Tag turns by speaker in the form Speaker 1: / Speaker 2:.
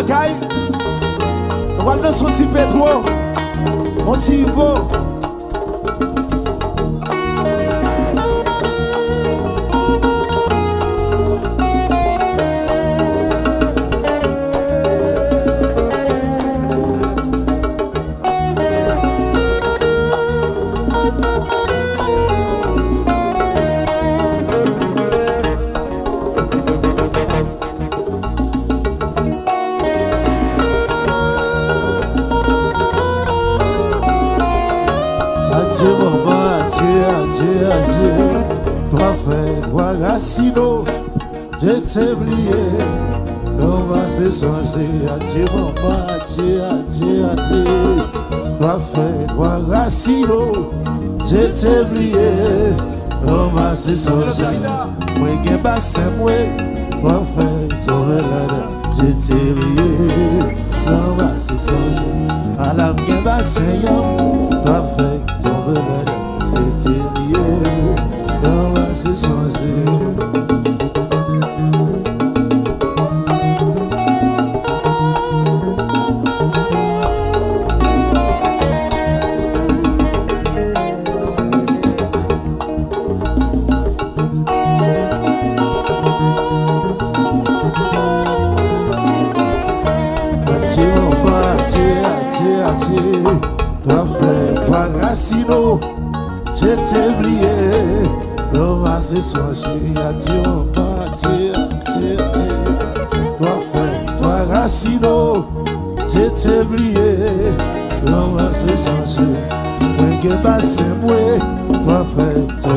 Speaker 1: bagaille. On va dans son petit pétro. On t'y va. Adieu maman, adieu, adieu, adieu. Toi frère, toi Racino, je t'ai oublié. On va se changer. Adieu maman, adieu, adieu, adieu. Toi frère, toi Racino, je t'ai oublié. On va se changer. Moi qui bassin moi, toi frère, toi là, je t'ai oublié. On va se changer. À la qui bassin toi frère. J'étais lié, on va se changer. Adieu, adieu, adieu, adieu. Toi frère, toi Racino, je t'ai oublié. On va se changer. Adieu, adieu, adieu, adieu. Toi frère, toi Racino, je t'ai oublié. On va se changer. Moi qui passe moi, toi frère, toi